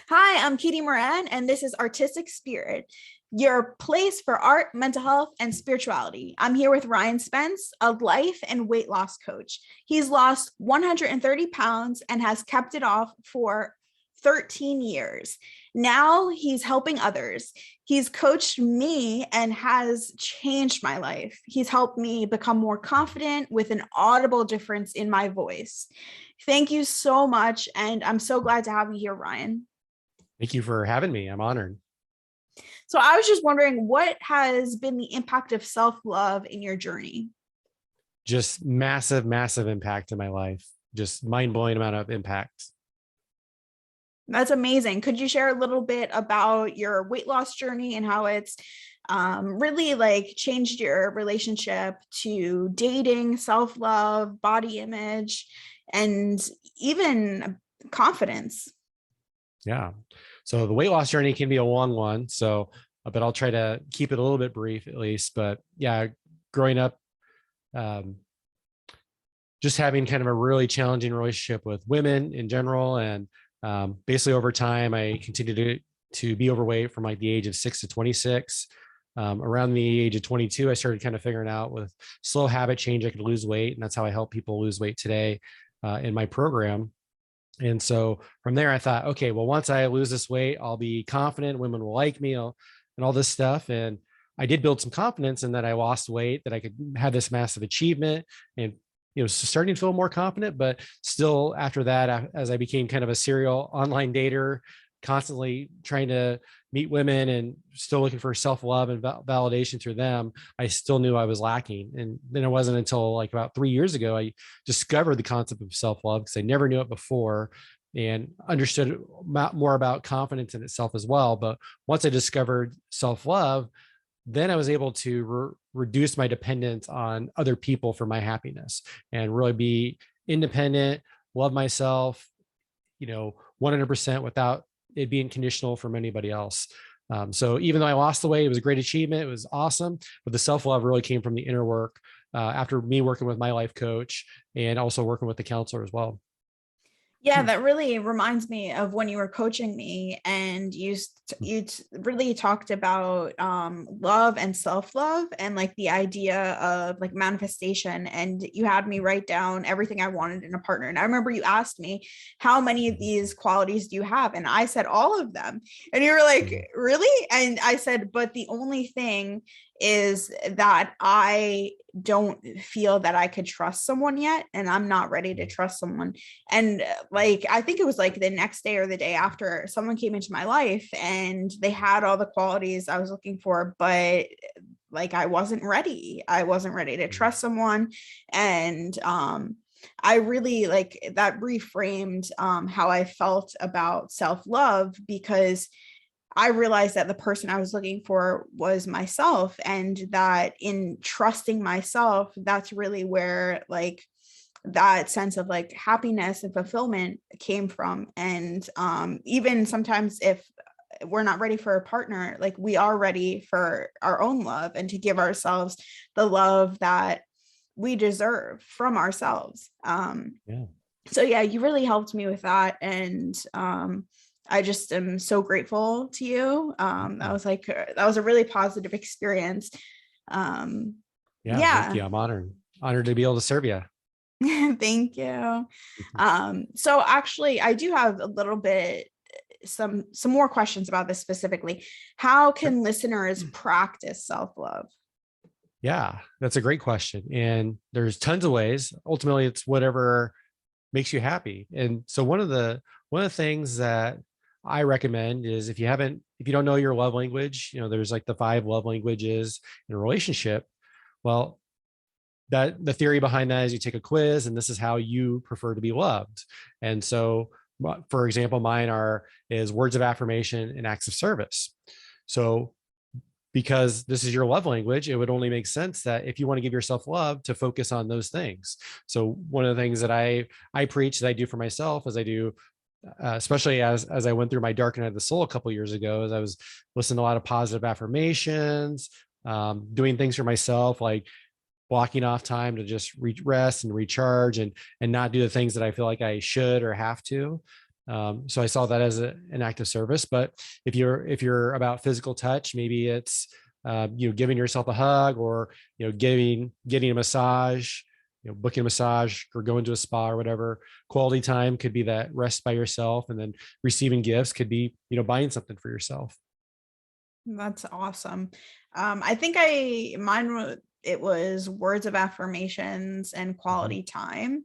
Hi, I'm Katie Moran, and this is Artistic Spirit, your place for art, mental health, and spirituality. I'm here with Ryan Spence, a life and weight loss coach. He's lost 130 pounds and has kept it off for 13 years. Now he's helping others. He's coached me and has changed my life. He's helped me become more confident with an audible difference in my voice. Thank you so much. And I'm so glad to have you here, Ryan. Thank you for having me. I'm honored. So I was just wondering, what has been the impact of self-love in your journey? Just massive, massive impact in my life. Just mind-blowing amount of impact. That's amazing. Could you share a little bit about your weight loss journey and how it's really like changed your relationship to dating, self-love, body image, and even confidence? Yeah. So the weight loss journey can be a long one. But I'll try to keep it a little bit brief at least. But yeah, growing up, um, just having kind of a really challenging relationship with women in general. And basically over time, I continued to be overweight from like the age of 6 to 26. Around the age of 22, I started kind of figuring out with slow habit change, I could lose weight. And that's how I help people lose weight today in my program. And so from there, I thought, okay, well, once I lose this weight, I'll be confident, women will like me, and all this stuff. And I did build some confidence in that I lost weight, that I could have this massive achievement and, starting to feel more confident. But still after that, as I became kind of a serial online dater, constantly trying to meet women and still looking for self-love and validation through them, I still knew I was lacking. And then it wasn't until like about 3 years ago, I discovered the concept of self-love because I never knew it before and understood more about confidence in itself as well. But once I discovered self-love, then I was able to reduce my dependence on other people for my happiness and really be independent, love myself, 100% without it being conditional from anybody else. So even though I lost the weight, it was a great achievement. It was awesome. But the self-love really came from the inner work after me working with my life coach and also working with the counselor as well. Yeah, that really reminds me of when you were coaching me and really talked about love and self-love and like the idea of like manifestation, and you had me write down everything I wanted in a partner. And I remember you asked me, how many of these qualities do you have? And I said all of them. And you were like, really? And I said, but the only thing is that I don't feel that I could trust someone yet, and I'm not ready to trust someone. And like, I think it was like the next day or the day after, someone came into my life and they had all the qualities I was looking for, but like I wasn't ready. I wasn't ready to trust someone. And I really like that reframed how I felt about self-love, because I realized that the person I was looking for was myself, and that in trusting myself, that's really where like that sense of like happiness and fulfillment came from. And even sometimes if we're not ready for a partner, like we are ready for our own love and to give ourselves the love that we deserve from ourselves. Yeah. So yeah, you really helped me with that. And I just am so grateful to you. That was a really positive experience. Yeah. Thank Yeah. you. I'm honored to be able to serve you. Thank you. So actually I do have a little bit, some more questions about this specifically. How can listeners practice self-love? Yeah, that's a great question. And there's tons of ways. Ultimately, it's whatever makes you happy. And so one of the things that I recommend is if you don't know your love language, there's like the 5 love languages in a relationship. Well, that the theory behind that is you take a quiz and this is how you prefer to be loved. And so, for example, is words of affirmation and acts of service. So because this is your love language, it would only make sense that if you want to give yourself love, to focus on those things. So one of the things that I preach, that I do for myself, as I do, especially as I went through my dark night of the soul a couple of years ago, as I was listening to a lot of positive affirmations, doing things for myself, like blocking off time to just rest and recharge and not do the things that I feel like I should or have to. So I saw that as an act of service. But if you're about physical touch, maybe it's giving yourself a hug, or getting a massage, booking a massage, or going to a spa or whatever. Quality time could be that rest by yourself, and then receiving gifts could be buying something for yourself. That's awesome. I think it was words of affirmations and Mhm. quality time.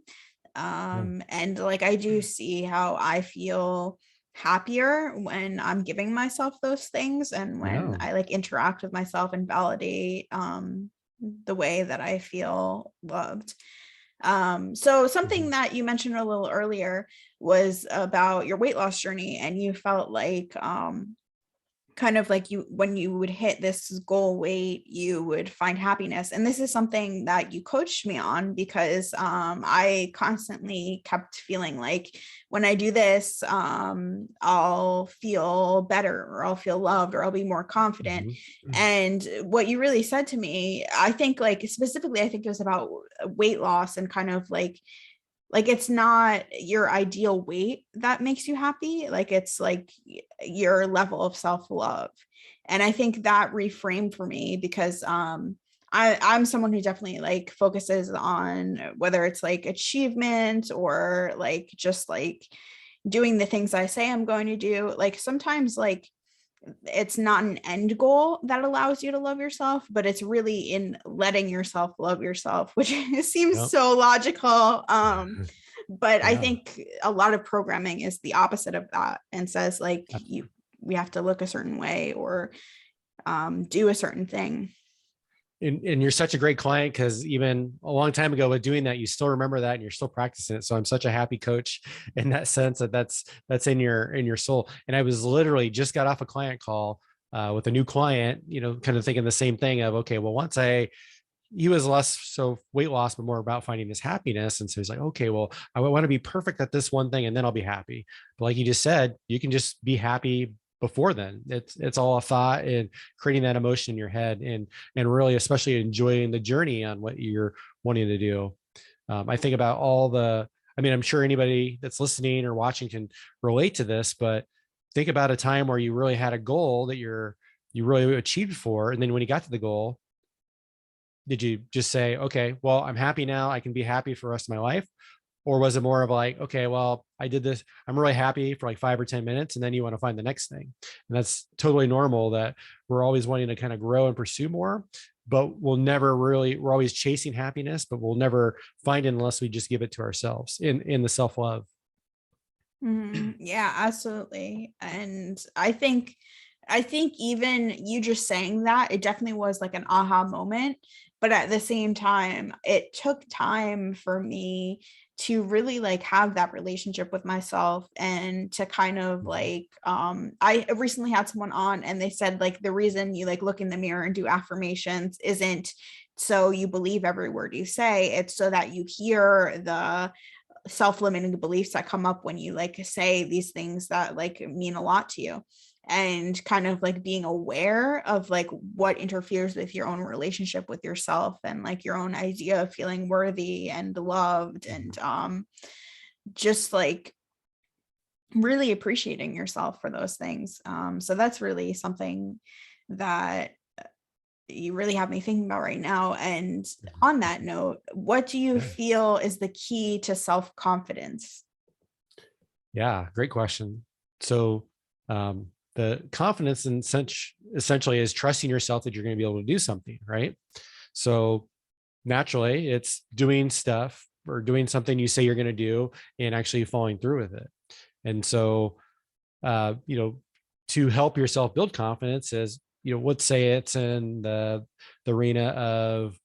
Yeah. And like I do see how I feel happier when I'm giving myself those things, and when Yeah. I like interact with myself and validate the way that I feel loved. So something Mhm. that you mentioned a little earlier was about your weight loss journey, and you felt like kind of like you when you would hit this goal weight you would find happiness. And this is something that you coached me on, because I constantly kept feeling like when I do this, I'll feel better, or I'll feel loved, or I'll be more confident. Mhm. And what you really said to me, I think, like specifically, I think it was about weight loss, and kind of like it's not your ideal weight that makes you happy, like it's like your level of self-love. And I think that reframed for me, because I'm someone who definitely like focuses on whether it's like achievement, or like just like doing the things I say I'm going to do. Like sometimes like it's not an end goal that allows you to love yourself, but it's really in letting yourself love yourself, which seems Yep. so logical. But I Yeah. think a lot of programming is the opposite of that, and says like we have to look a certain way, or do a certain thing. And you're such a great client, because even a long time ago with doing that, you still remember that and you're still practicing it. So I'm such a happy coach in that sense, that that's in your soul. And I was literally just got off a client call with a new client, kind of thinking the same thing of, okay, well, he was less so weight loss, but more about finding his happiness. And so he's like, okay, well, I want to be perfect at this one thing, and then I'll be happy. But like you just said, you can just be happy before then. It's all a thought, and creating that emotion in your head, and really, especially enjoying the journey on what you're wanting to do. I think about I mean, I'm sure anybody that's listening or watching can relate to this, but think about a time where you really had a goal that you really achieved for. And then when you got to the goal, did you just say, okay, well, I'm happy now, I can be happy for the rest of my life? Or was it more of like, okay, well, I did this, I'm really happy for like 5 or 10 minutes, and then you want to find the next thing? And that's totally normal, that we're always wanting to kind of grow and pursue more, but we're always chasing happiness, but we'll never find it unless we just give it to ourselves in the self-love. Yeah, absolutely. And I think even you just saying that, it definitely was like an aha moment. But at the same time, it took time for me to really like have that relationship with myself, and to kind of Mhm. like I recently had someone on, and they said like the reason you like look in the mirror and do affirmations isn't so you believe every word you say, it's so that you hear the self-limiting beliefs that come up when you like say these things that like mean a lot to you. And kind of like being aware of like what interferes with your own relationship with yourself, and like your own idea of feeling worthy and loved, Mhm. and just like really appreciating yourself for those things. So that's really something that you really have me thinking about right now. And on that note, what do you Yeah. feel is the key to self-confidence? Yeah, great question. So, the confidence in essentially is trusting yourself that you're going to be able to do something, right? So naturally, it's doing stuff or doing something you say you're going to do, and actually following through with it. And so, uh, you know, to help yourself build confidence is, let's say it's in the arena of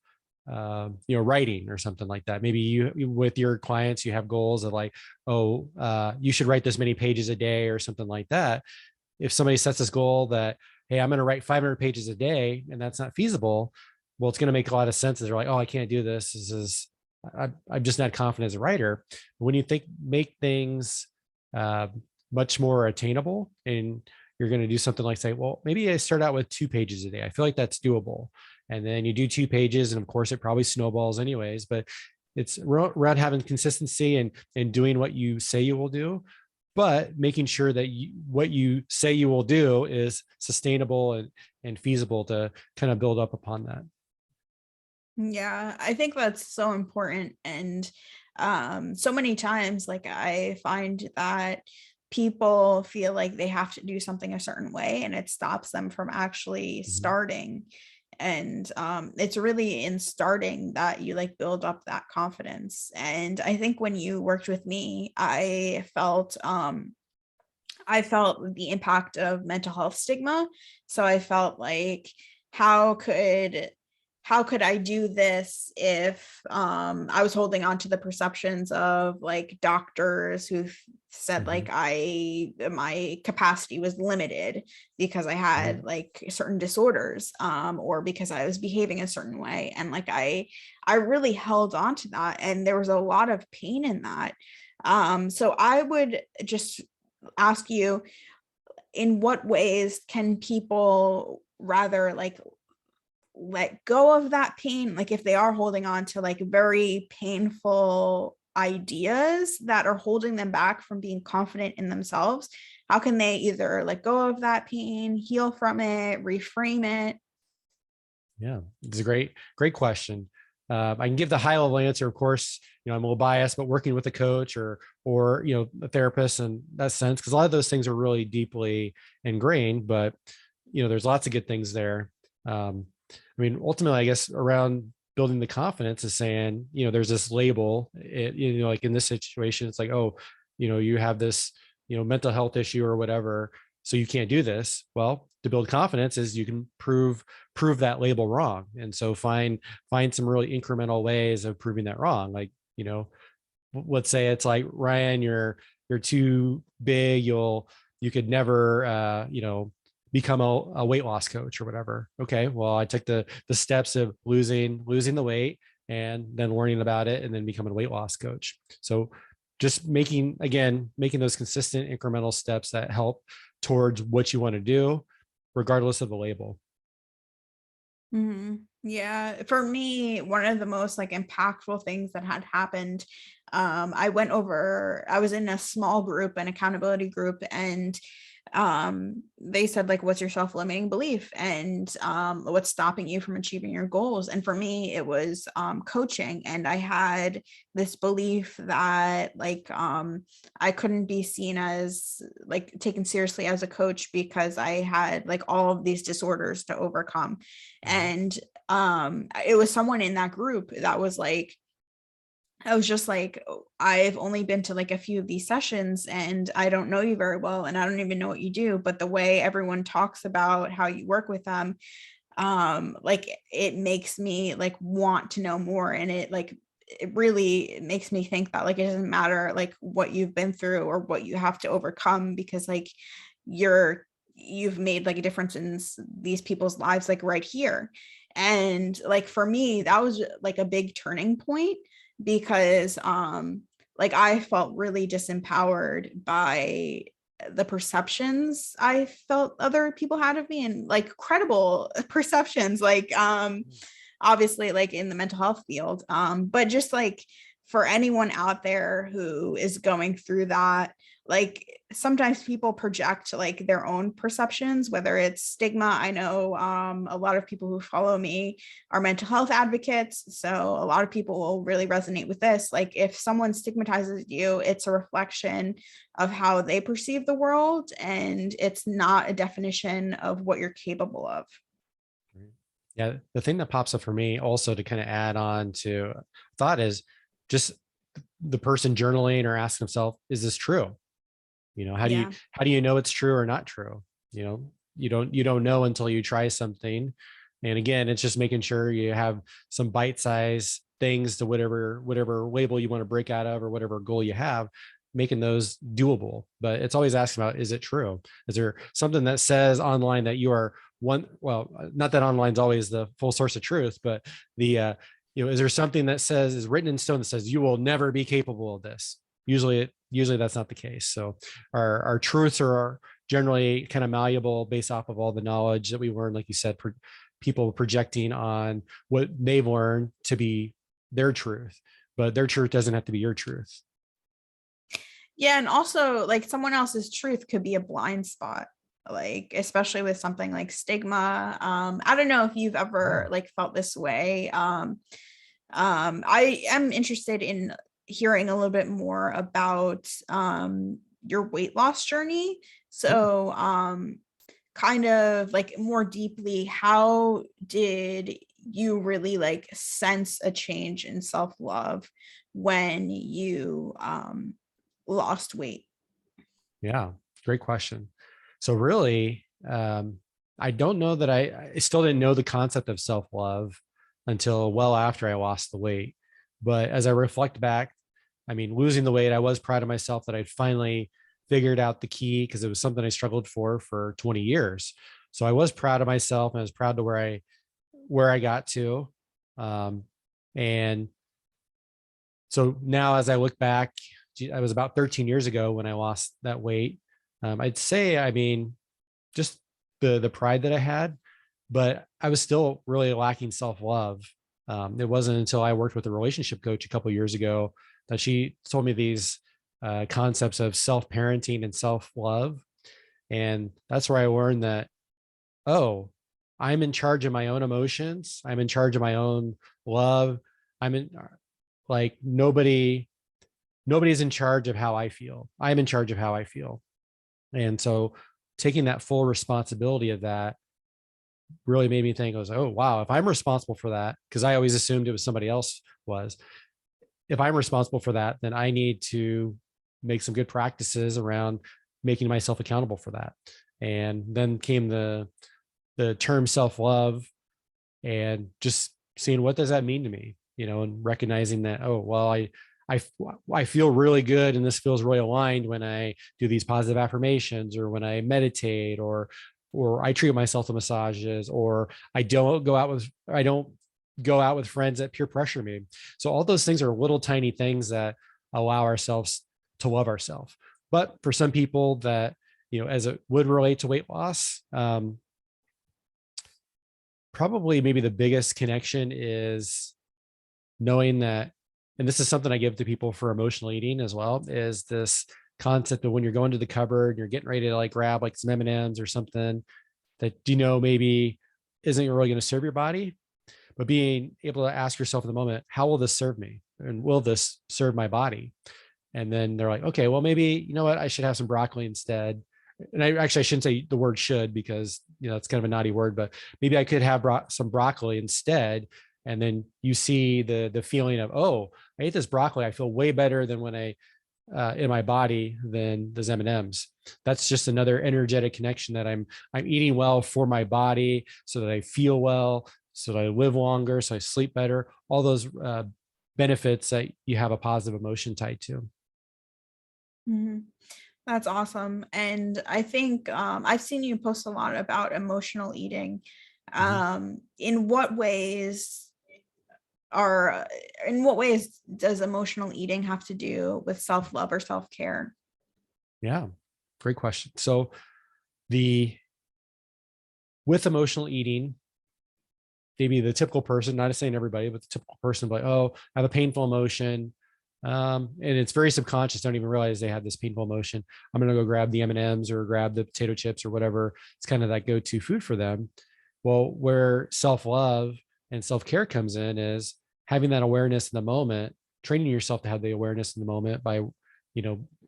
writing or something like that. Maybe with your clients, you have goals of like, oh, you should write this many pages a day or something like that. If somebody sets this goal that, hey, I'm going to write 500 pages a day, and that's not feasible, well, it's going to make a lot of sense. They're like, oh, I can't do this. I'm just not confident as a writer. But when you make things uh, much more attainable, and you're going to do something like, say, well, maybe I start out with 2 pages a day. I feel like that's doable. And then you do 2 pages, and of course it probably snowballs anyways, but it's around having consistency and doing what you say you will do. but making sure that what you say you will do is sustainable and feasible to kind of build up upon that. Yeah, I think that's so important. And so many times, like, I find that people feel like they have to do something a certain way and it stops them from actually Mhm. starting. And it's really in starting that you like build up that confidence. And I think when you worked with me, I felt the impact of mental health stigma. So I felt like, how could how could I do this if I was holding on to the perceptions of like doctors who said Mhm. like I my capacity was limited because I Right. had like certain disorders, or because I was behaving a certain way. And like I really held on to that, and there was a lot of pain in that. So I would just ask you, in what ways can people rather like let go of that pain, like if they are holding on to like very painful ideas that are holding them back from being confident in themselves, how can they either let go of that pain, heal from it, reframe it? Yeah, it's a great question. I can give the high level answer, of course. I'm a little biased, but working with a coach or a therapist in that sense, because a lot of those things are really deeply ingrained. But there's lots of good things there. I mean, ultimately, I guess around building the confidence is saying, there's this label. Like in this situation, it's like, oh, you have this, mental health issue or whatever, so you can't do this. Well, to build confidence is you can prove that label wrong. And so find some really incremental ways of proving that wrong. Like, let's say it's like, Ryan, you're too big. You could never, become a weight loss coach or whatever. Okay. Well, I took the steps of losing the weight and then learning about it and then becoming a weight loss coach. So just making those consistent incremental steps that help towards what you want to do, regardless of the label. Yeah, for me, one of the most like impactful things that had happened, I was in a small group, an accountability group, and they said like, what's your self-limiting belief, and what's stopping you from achieving your goals? And for me, it was coaching. And I had this belief that like I couldn't be seen as like taken seriously as a coach because I had like all of these disorders to overcome. Mhm. And it was someone in that group that was like, I was just like, "Oh, I've only been to like a few of these sessions and I don't know you very well and I don't even know what you do, but the way everyone talks about how you work with them, like it makes me like want to know more. And it really makes me think that like it doesn't matter like what you've been through or what you have to overcome, because like you've made like a difference in these people's lives like right here." And like for me, that was like a big turning point, because like I felt really disempowered by the perceptions I felt other people had of me, and like credible perceptions, like obviously like in the mental health field, but just like for anyone out there who is going through that, like sometimes people project like their own perceptions, whether it's stigma. I know a lot of people who follow me are mental health advocates, so a lot of people will really resonate with this. Like if someone stigmatizes you, it's a reflection of how they perceive the world, and it's not a definition of what you're capable of. Right. Yeah, the thing that pops up for me also to kind of add on to thought is just the person journaling or asking himself, is this true? Yeah. How do you know it's true or not true? You don't know until you try something. And again, it's just making sure you have some bite-sized things to whatever label you want to break out of or whatever goal you have, making those doable. But it's always asking about, is it true? Is there something that says online that you are one? Well, not that online is always the full source of truth, but the is there something that says, is written in stone, that says you will never be capable of this? Usually that's not the case. So our truths are generally kind of malleable based off of all the knowledge that we learn, like you said, people projecting on what they've learned to be their truth, but their truth doesn't have to be your truth. Yeah, and also like someone else's truth could be a blind spot, like especially with something like stigma. I don't know if you've ever Yeah. like felt this way. I am interested in hearing a little bit more about your weight loss journey. Yeah. So, kind of like more deeply, how did you really like sense a change in self-love when you lost weight? Yeah. Great question. So really, I don't know that I still didn't know the concept of self-love until well after I lost the weight. But as I reflect back, I mean, losing the weight, I was proud of myself that I'd finally figured out the key, because it was something I struggled for 20 years. So I was proud of myself, and I was proud to where I got to. Um, and so now as I look back, I was about 13 years ago when I lost that weight. I'd say, I mean, just the pride that I had, but I was still really lacking self-love. It wasn't until I worked with a relationship coach a couple of years ago that she told me these concepts of self-parenting and self-love. And that's where I learned that, oh, I'm in charge of my own emotions. I'm in charge of my own love. I'm in, like, nobody's in charge of how I feel. I'm in charge of how I feel. And so taking that full responsibility of that really made me think, I was, oh, wow, if I'm responsible for that, because I always assumed it was somebody else was, if I'm responsible for that, then I need to make some good practices around making myself accountable for that. And then came the term self-love, and just seeing what does that mean to me, and recognizing that, oh, well, I, I feel really good and this feels really aligned when I do these positive affirmations, or when I meditate, or I treat myself to massages, or I don't go out with friends that peer pressure me. So all those things are little tiny things that allow ourselves to love ourselves. But for some people that, as it would relate to weight loss, probably maybe the biggest connection is knowing that, and this is something I give to people for emotional eating as well, is this concept of when you're going to the cupboard and you're getting ready to like grab like some M&Ms or something that, maybe isn't really going to serve your body, but being able to ask yourself in the moment, how will this serve me? And will this serve my body? And then they're like, okay, well, maybe, you know what, I should have some broccoli instead. And I shouldn't say the word should, because, it's kind of a naughty word, but maybe I could have some broccoli instead. And then you see the feeling of, oh, I ate this broccoli. I feel way better than when I, in my body than those M&Ms. That's just another energetic connection that I'm eating well for my body so that I feel well, so that I live longer, so I sleep better, all those benefits that you have a positive emotion tied to. Mhm. That's awesome. And I think I've seen you post a lot about emotional eating. Mhm. In what ways are in what ways does emotional eating have to do with self-love or self-care? Yeah, great question. So the with emotional eating, maybe the typical person, not saying everybody, but the typical person will be like, oh, I have a painful emotion. And it's very subconscious. Don't even realize they have this painful emotion. I'm going to go grab the M&Ms or grab the potato chips or whatever. It's kind of that go-to food for them. Well, where self-love and self-care comes in is having that awareness in the moment, training yourself to have the awareness in the moment by,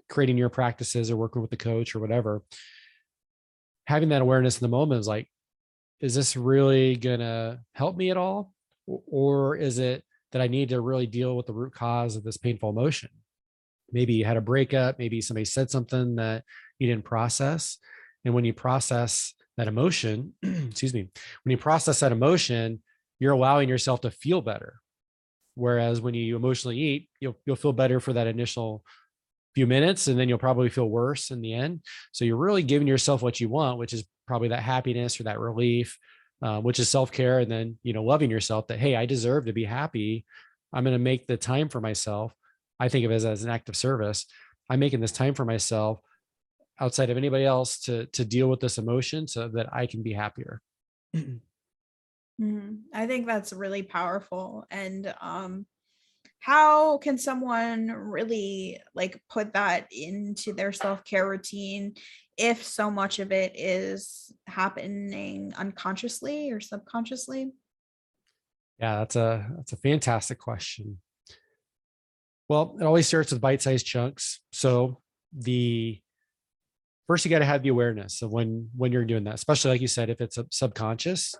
creating your practices or working with the coach or whatever. Having that awareness in the moment is like, is this really going to help me at all? Or is it that I need to really deal with the root cause of this painful emotion? Maybe you had a breakup, maybe somebody said something that you didn't process. And when you process that emotion, excuse me, when you process that emotion, you're allowing yourself to feel better. Whereas when you emotionally eat, you'll feel better for that initial few minutes, and then you'll probably feel worse in the end. So you're really giving yourself what you want, which is probably that happiness or that relief, which is self-care. And then, loving yourself that, hey, I deserve to be happy. I'm going to make the time for myself. I think of it as an act of service. I'm making this time for myself outside of anybody else to deal with this emotion so that I can be happier. Mhm. I think that's really powerful. And how can someone really like put that into their self-care routine if so much of it is happening unconsciously or subconsciously? Yeah, that's a fantastic question. Well, it always starts with bite-sized chunks. So the first, you got to have the awareness of when you're doing that, especially like you said, if it's a subconscious.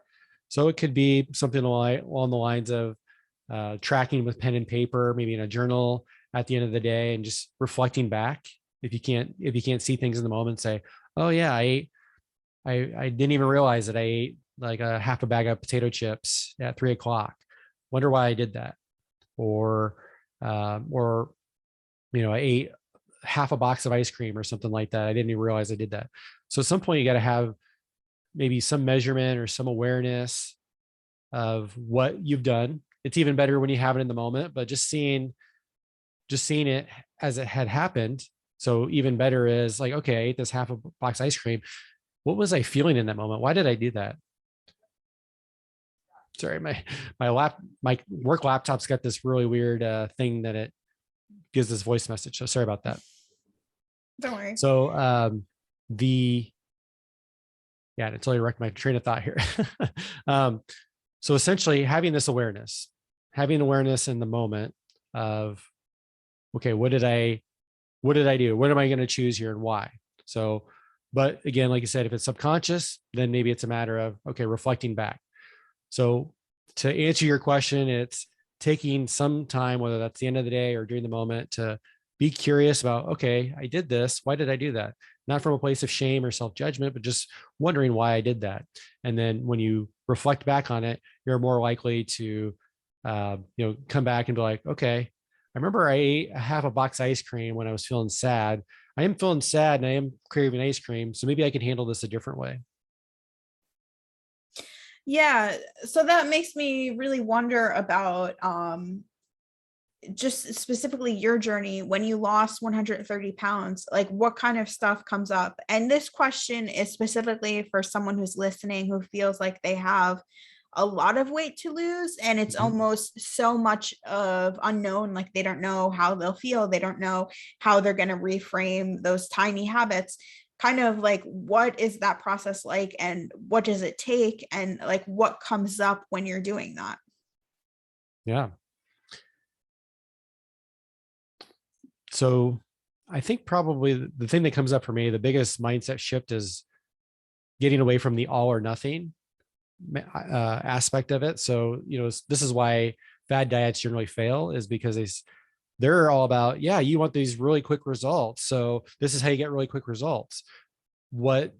So it could be something along the lines of tracking with pen and paper, maybe in a journal at the end of the day, and just reflecting back. If you can't see things in the moment, say, "Oh yeah, I didn't even realize that I ate like a half a bag of potato chips at 3 o'clock. Wonder why I did that." Or I ate half a box of ice cream or something like that. I didn't even realize I did that. So at some point, you got to have maybe some measurement or some awareness of what you've done. It's even better when you have it in the moment, but just seeing it as it had happened. So even better is like, okay, I ate this half a box of ice cream. What was I feeling in that moment? Why did I do that? Sorry, my work laptop's got this really weird thing that it gives this voice message. So sorry about that. Don't worry. So the yeah, to totally wrecked my train of thought here. um, so essentially, having this awareness, having awareness in the moment of, okay, what did I do? What am I going to choose here and why? So, but again, like you said, if it's subconscious, then maybe it's a matter of, okay, reflecting back. So to answer your question, it's taking some time, whether that's the end of the day or during the moment, to be curious about, okay, I did this. Why did I do that? Not from a place of shame or self-judgment, but just wondering why I did that. And then when you reflect back on it, you're more likely to, come back and be like, okay, I remember I ate a half a box of ice cream when I was feeling sad. I am feeling sad and I am craving ice cream. So maybe I can handle this a different way. Yeah, so that makes me really wonder about just specifically your journey when you lost 130 pounds, like what kind of stuff comes up? And this question is specifically for someone who's listening who feels like they have a lot of weight to lose and it's Mhm. almost so much of unknown, like they don't know how they'll feel, they don't know how they're going to reframe those tiny habits. Kind of like, what is that process like and what does it take, and like what comes up when you're doing that? Yeah. So I think probably the thing that comes up for me, the biggest mindset shift is getting away from the all or nothing aspect of it. So, this is why fad diets generally fail, is because they're all about, yeah, you want these really quick results. So this is how you get really quick results. What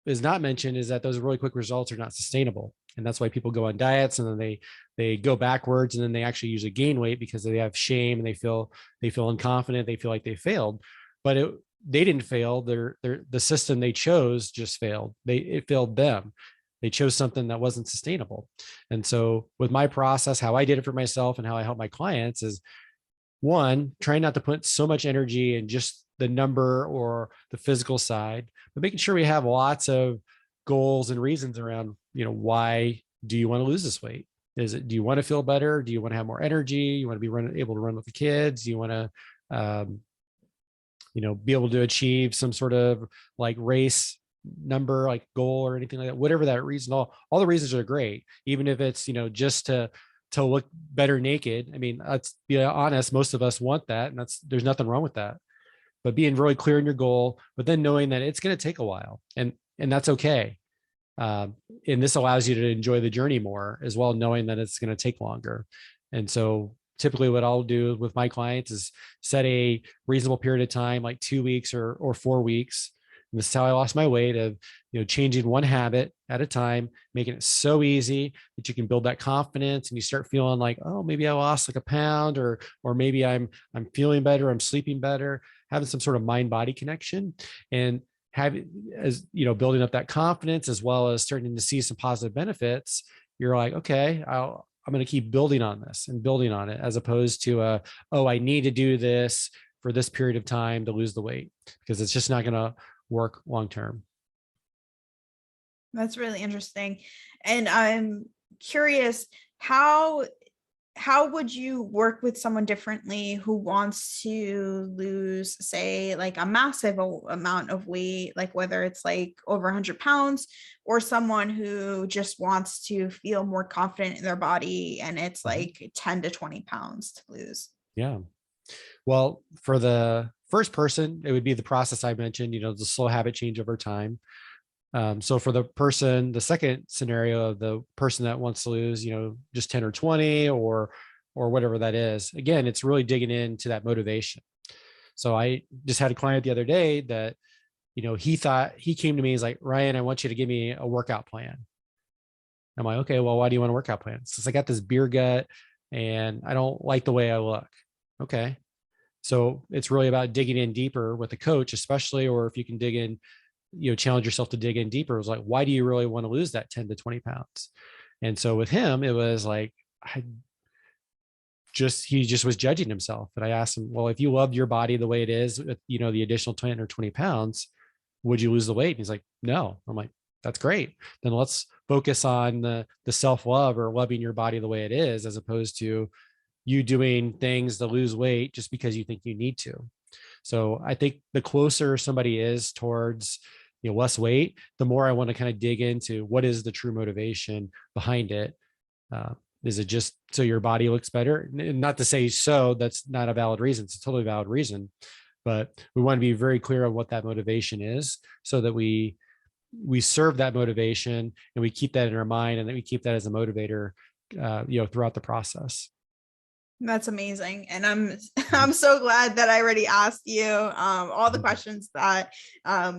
is not mentioned is that those really quick results are not sustainable. And that's why people go on diets and then they go backwards, and then they actually usually gain weight because they have shame and they feel unconfident, they feel like they failed. But they didn't fail. The system they chose just failed. It failed them. They chose something that wasn't sustainable. And so with my process, how I did it for myself and how I help my clients is, one, trying not to put so much energy in just the number or the physical side, but making sure we have lots of goals and reasons around, why do you want to lose this weight? Do you want to feel better? Do you want to have more energy? You want to be able to run with the kids? Do you want to, um, be able to achieve some sort of like race number, like goal or anything like that? Whatever that reason, all the reasons are great, even if it's, just to look better naked. I mean, let's be honest, most of us want that, and there's nothing wrong with that. But being really clear in your goal, but then knowing that it's going to take a while, and that's okay. And this allows you to enjoy the journey more as well, knowing that it's going to take longer. And so typically what I'll do with my clients is set a reasonable period of time, like 2 weeks or 4 weeks. And this is how I lost my weight, of, changing one habit at a time, making it so easy that you can build that confidence and you start feeling like, oh, maybe I lost like a pound, or maybe I'm feeling better, I'm sleeping better, having some sort of mind body connection. And building up that confidence, as well as starting to see some positive benefits. You're like, okay, I'm going to keep building on this and building on it, as opposed to, oh, I need to do this for this period of time to lose the weight, because it's just not going to work long term. That's really interesting. And I'm curious, how how would you work with someone differently who wants to lose, say, like a massive amount of weight, like whether it's like over 100 pounds, or someone who just wants to feel more confident in their body and it's Mhm. like 10 to 20 pounds to lose? Yeah. Well, for the first person, it would be the process I mentioned, the slow habit change over time. So for the person, the second scenario of the person that wants to lose, just 10 or 20 or whatever that is, again, it's really digging into that motivation. So I just had a client the other day that, he came to me, he's like, Ryan, I want you to give me a workout plan. I'm like, okay, well, why do you want a workout plan? Since I got this beer gut and I don't like the way I look. Okay. So it's really about digging in deeper with the coach, especially, or if you can dig in, challenge yourself to dig in deeper. It was like, why do you really want to lose that 10 to 20 pounds? And so with him, it was like, he just was judging himself. And I asked him, well, if you loved your body the way it is with, the additional 10 or 20 pounds, would you lose the weight? And he's like, no. I'm like, that's great. Then let's focus on the self-love or loving your body the way it is, as opposed to you doing things to lose weight just because you think you need to. So I think the closer somebody is towards, less weight, the more I want to kind of dig into what is the true motivation behind it. Uh, is it just so your body looks better? And not to say so, that's not a valid reason. It's a totally valid reason, but we want to be very clear on what that motivation is, so that we serve that motivation and we keep that in our mind, and that we keep that as a motivator, throughout the process. That's amazing. And I'm Mhm. I'm so glad that I already asked you all the Mhm. questions that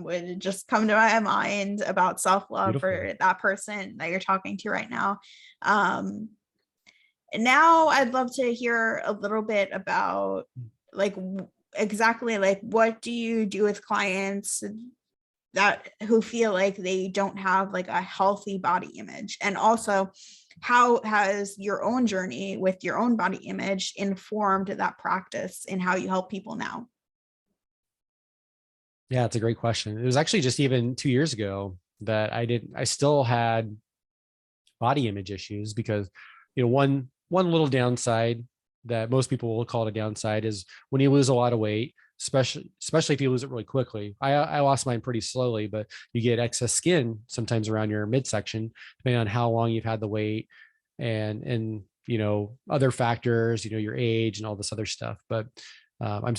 would just come to my mind about self-love Beautiful. for that person that you're talking to right now. Um, Now I'd love to hear a little bit about like exactly like what do you do with clients that who feel like they don't have like a healthy body image, and also how has your own journey with your own body image informed that practice and how you help people now? Yeah, it's a great question. It was actually just even 2 years ago that I still had body image issues because, one little downside that most people will call it a downside is when you lose a lot of weight, especially if you lose it really quickly. I lost mine pretty slowly, but you get excess skin sometimes around your midsection, depending on how long you've had the weight and other factors, your age and all this other stuff. But I'm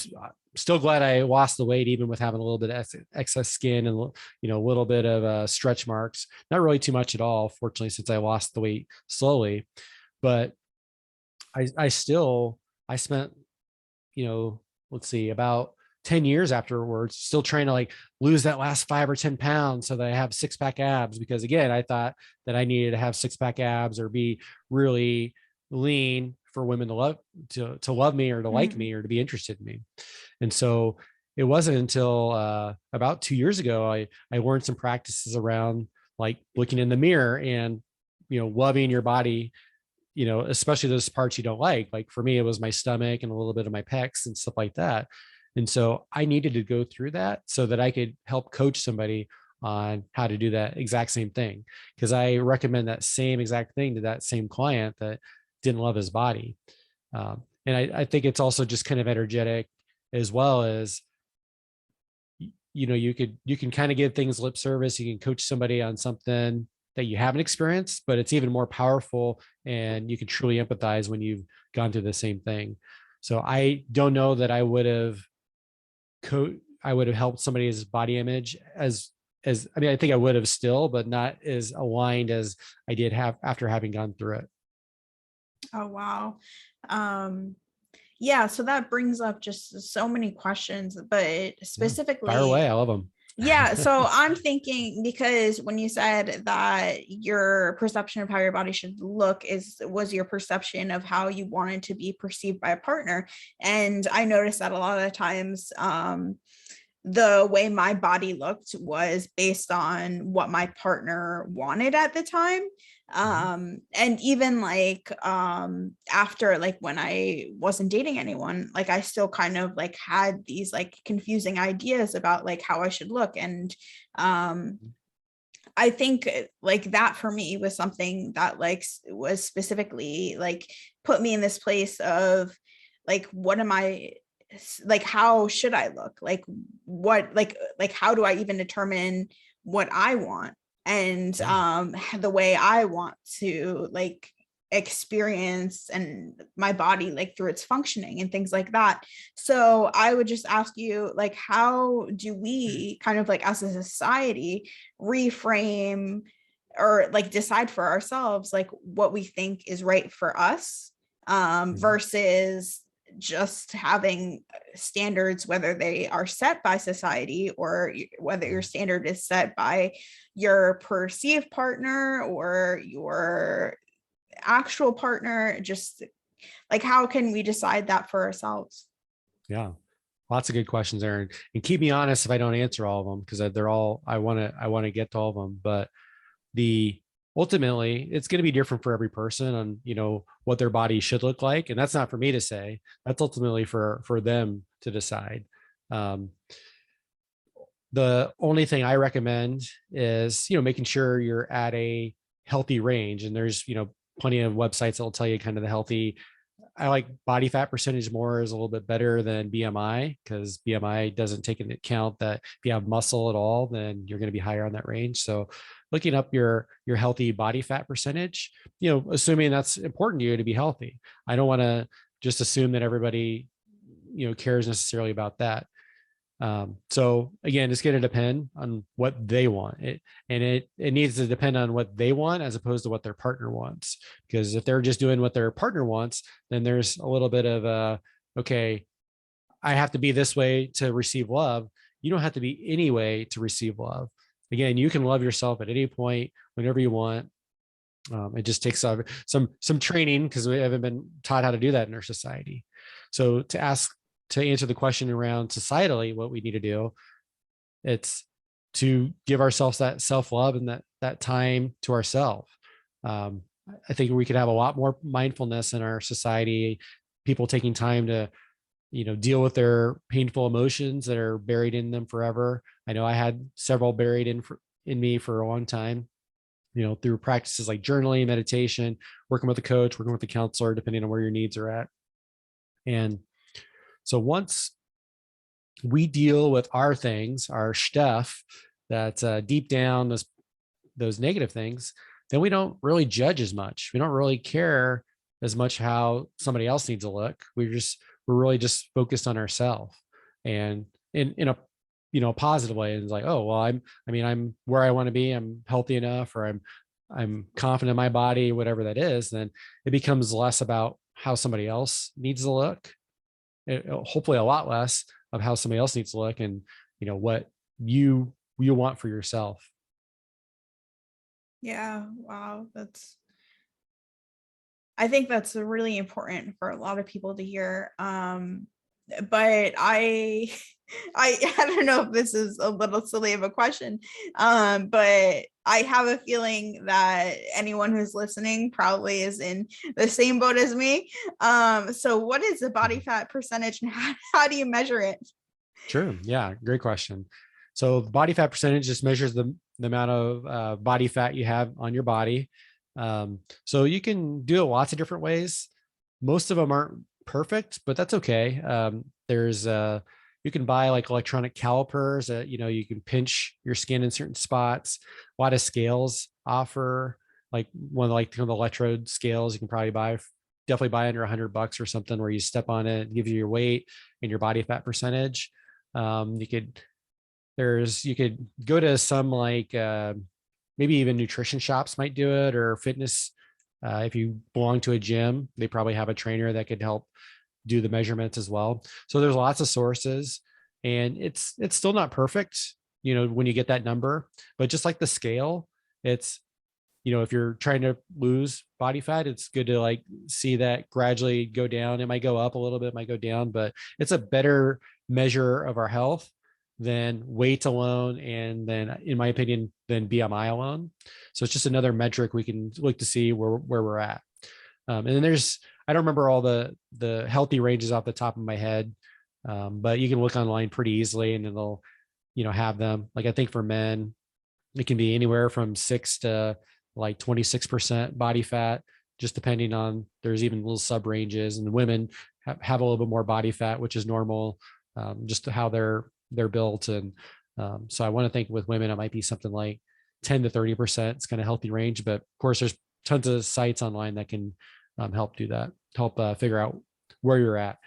still glad I lost the weight, even with having a little bit of excess skin and a little bit of stretch marks. Not really too much at all, fortunately, since I lost the weight slowly. But I still I spent, let's see, about 10 years afterwards, still trying to like lose that last 5 or 10 pounds so that I have six pack abs. Because again, I thought that I needed to have six pack abs or be really lean for women to love me or to like Mhm. me or to be interested in me. And so it wasn't until about 2 years ago, I learned some practices around like looking in the mirror and, loving your body, especially those parts you don't like. Like for me, it was my stomach and a little bit of my pecs and stuff like that. And so I needed to go through that so that I could help coach somebody on how to do that exact same thing. Because I recommend that same exact thing to that same client that didn't love his body. And I think it's also just kind of energetic, as well as, you can kind of give things lip service. You can coach somebody on something that you haven't experienced, but it's even more powerful, and you can truly empathize when you've gone through the same thing. So I don't know that I would have helped somebody's body image as I mean, I think I would have still, but not as aligned as I did have after having gone through it. Oh wow. um yeah, so that brings up just so many questions, but Yeah, fire away. specifically, I love them. yeah, so I'm thinking, because when you said that your perception of how your body should look was your perception of how you wanted to be perceived by a partner. And I noticed that a lot of the times, the way my body looked was based on what my partner wanted at the time. Mhm. And even like after, like when I wasn't dating anyone, like I still kind of like had these like confusing ideas about like how I should look. And um I think like that for me was something that like was specifically like put me in this place of like, what am I, like, how should I look? Like, what, like, how do I even determine what I want? And Yeah. the way I want to like experience and my body like through its functioning and things like that. So I would just ask you, like, how do we kind of like as a society reframe or like decide for ourselves like what we think is right for us, Mhm. versus just having standards, whether they are set by society or whether your standard is set by your perceived partner or your actual partner. Just like, how can we decide that for ourselves? Yeah. Lots of good questions, Aaron. And keep me honest if I don't answer all of them, because they're all, I want to get to all of them. But the ultimately it's going to be different for every person on, what their body should look like. And that's not for me to say. That's ultimately for them to decide. Um, the only thing I recommend is, making sure you're at a healthy range. And there's, plenty of websites that will tell you kind of the healthy. I like body fat percentage more is a little bit better than BMI, because BMI doesn't take into account that if you have muscle at all, then you're going to be higher on that range. So looking up your healthy body fat percentage, assuming that's important to you to be healthy. I don't want to just assume that everybody, cares necessarily about that. So again, it's going to depend on what they want. It needs to depend on what they want as opposed to what their partner wants. Because if they're just doing what their partner wants, then there's a little bit of okay, I have to be this way to receive love. You don't have to be any way to receive love. Again, you can love yourself at any point, whenever you want. It just takes some training, because we haven't been taught how to do that in our society. So to answer the question around societally, what we need to do, it's to give ourselves that self-love and that time to ourselves. Um, I think we could have a lot more mindfulness in our society, people taking time to, deal with their painful emotions that are buried in them forever. I know I had several buried in me for a long time, through practices like journaling, meditation, working with a coach, working with a counselor, depending on where your needs are at. And so once we deal with our things, our stuff that's deep down, those negative things, then we don't really judge as much. We don't really care as much how somebody else needs to look. We're really just focused on ourselves, and in a positive way. And it's like, oh well, I'm where I want to be. I'm healthy enough, or I'm confident in my body, whatever that is. Then it becomes less about how somebody else needs to look. Hopefully a lot less of how somebody else needs to look, and what you want for yourself. Yeah, wow, I think that's really important for a lot of people to hear. But I don't know if this is a little silly of a question, but I have a feeling that anyone who's listening probably is in the same boat as me. So what is the body fat percentage, and how do you measure it? Sure. Yeah. Great question. So the body fat percentage just measures the amount of body fat you have on your body. So you can do it lots of different ways. Most of them aren't perfect, but that's okay. There's you can buy like electronic calipers that, you can pinch your skin in certain spots. A lot of scales offer like one of the electrode scales you can probably definitely buy under $100 or something, where you step on it, it gives you your weight and your body fat percentage. You could go to some like maybe even nutrition shops might do it, or fitness. If you belong to a gym, they probably have a trainer that could help do the measurements as well. So there's lots of sources, and it's still not perfect, when you get that number. But just like the scale, it's, if you're trying to lose body fat, it's good to like see that gradually go down. It might go up a little bit, it might go down, but it's a better measure of our health than weight alone, and then, in my opinion, than BMI alone. So it's just another metric we can look to see where we're at. And then I don't remember all the healthy ranges off the top of my head, but you can look online pretty easily, and it'll, have them. Like I think for men, It can be anywhere from 6 to like 26% body fat, just depending on, there's even little sub ranges, and women have a little bit more body fat, which is normal, just how they're built. And so I want to think with women, it might be something like 10 to 30%. It's kind of healthy range, but of course there's tons of sites online that can help do that, help figure out where you're at.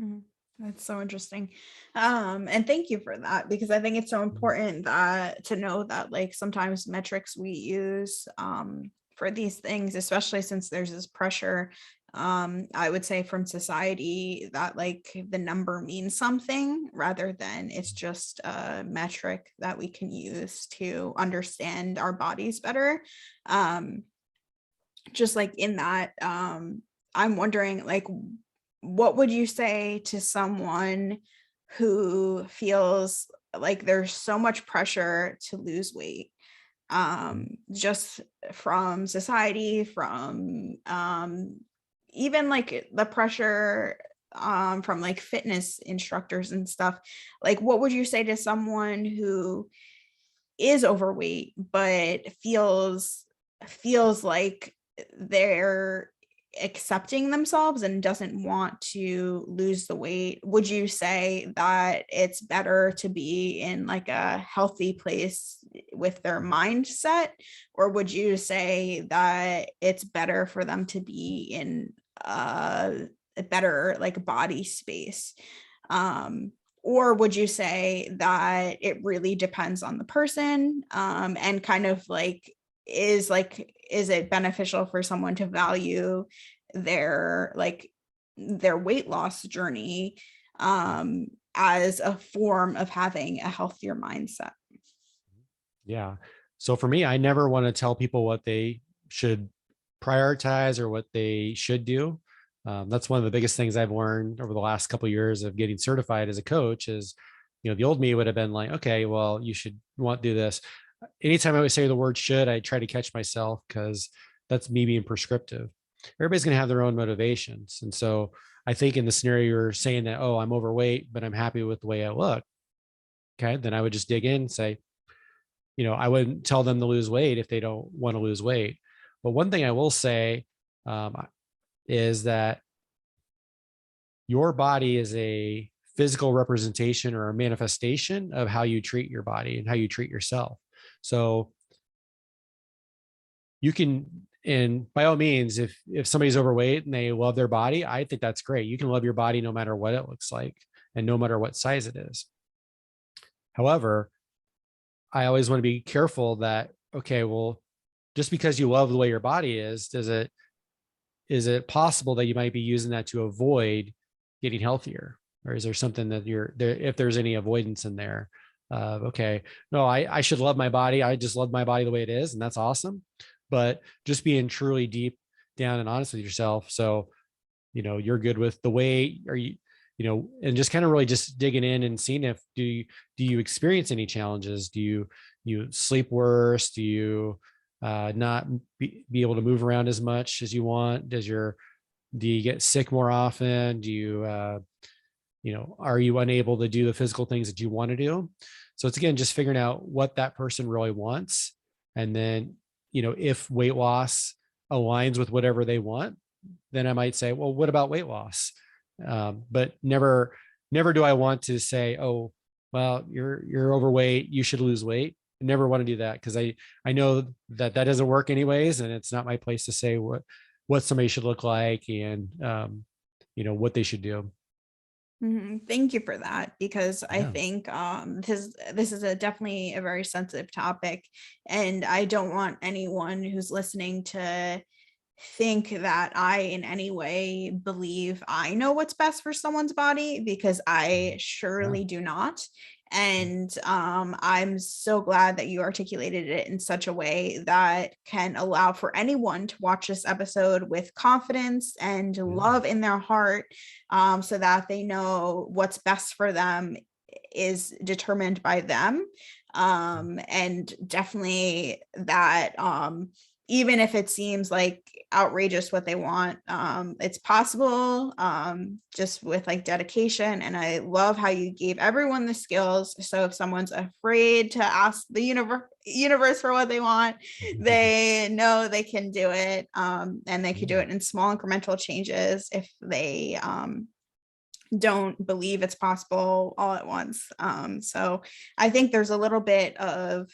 Mhm. That's so interesting. And thank you for that, because I think it's so important that to know that like sometimes metrics we use for these things, especially since there's this pressure, I would say from society, that like the number means something rather than it's just a metric that we can use to understand our bodies better. Um, just like in that, I'm wondering like, what would you say to someone who feels like there's so much pressure to lose weight, just from society, from even like the pressure from like fitness instructors and stuff? Like, what would you say to someone who is overweight but feels like they're accepting themselves and doesn't want to lose the weight? Would you say that it's better to be in like a healthy place with their mindset, or would you say that it's better for them to be in a better like body space? Or would you say that it really depends on the person, and kind of is it beneficial for someone to value their their weight loss journey as a form of having a healthier mindset? Yeah. So for me, I never want to tell people what they should prioritize or what they should do. That's one of the biggest things I've learned over the last couple of years of getting certified as a coach is, the old me would have been like, okay, well, you should want to do this. Anytime I would say the word should, I try to catch myself because that's me being prescriptive. Everybody's going to have their own motivations. And so I think in the scenario you're saying that, oh, I'm overweight, but I'm happy with the way I look. Okay. Then I would just dig in and say, I wouldn't tell them to lose weight if they don't want to lose weight. But one thing I will say is that your body is a physical representation or a manifestation of how you treat your body and how you treat yourself. So you can, and by all means, if somebody's overweight and they love their body, I think that's great. You can love your body no matter what it looks like and no matter what size it is. However, I always want to be careful that, okay, well, just because you love the way your body is it possible that you might be using that to avoid getting healthier? Or is there something that you're there, if there's any avoidance in there? Okay, no, I should love my body. I just love my body the way it is, and that's awesome. But just being truly deep down and honest with yourself. So, you're good with the way, or and just kind of really just digging in and seeing if do you experience any challenges? Do you sleep worse? Do you not be able to move around as much as you want? Do you get sick more often? Do you are you unable to do the physical things that you want to do? So it's, again, just figuring out what that person really wants. And then, if weight loss aligns with whatever they want, then I might say, well, what about weight loss? But never do I want to say, oh, well, you're overweight, you should lose weight. I never want to do that, because I know that doesn't work anyways, and it's not my place to say what somebody should look like and what they should do. Thank you for that, because I Yeah. think this is definitely a very sensitive topic, and I don't want anyone who's listening to think that I in any way believe I know what's best for someone's body, because I Yeah. surely do not. And I'm so glad that you articulated it in such a way that can allow for anyone to watch this episode with confidence and Yeah. love in their heart, so that they know what's best for them is determined by them. And definitely that even if it seems like outrageous what they want, it's possible, just with like dedication. And I love how you gave everyone the skills, so if someone's afraid to ask the universe for what they want, they know they can do it, and they can do it in small incremental changes if they don't believe it's possible all at once. So I think there's a little bit of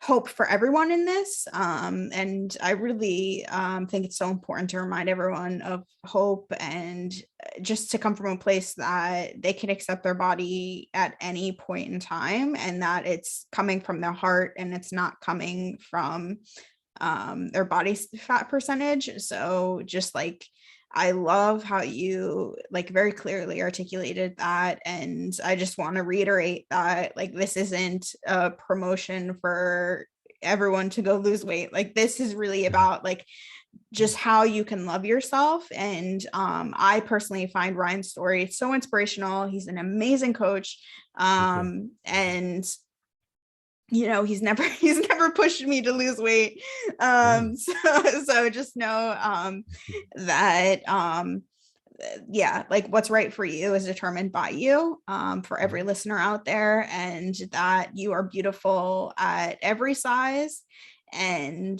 hope for everyone in this. And I really think it's so important to remind everyone of hope, and just to come from a place that they can accept their body at any point in time, and that it's coming from their heart and it's not coming from their body fat percentage. So just like, I love how you like very clearly articulated that. And I just want to reiterate that like, this isn't a promotion for everyone to go lose weight. Like, this is really about like just how you can love yourself. And I personally find Ryan's story so inspirational. He's an amazing coach. And he's never pushed me to lose weight. So just know that yeah, like what's right for you is determined by you, for every listener out there, and that you are beautiful at every size. And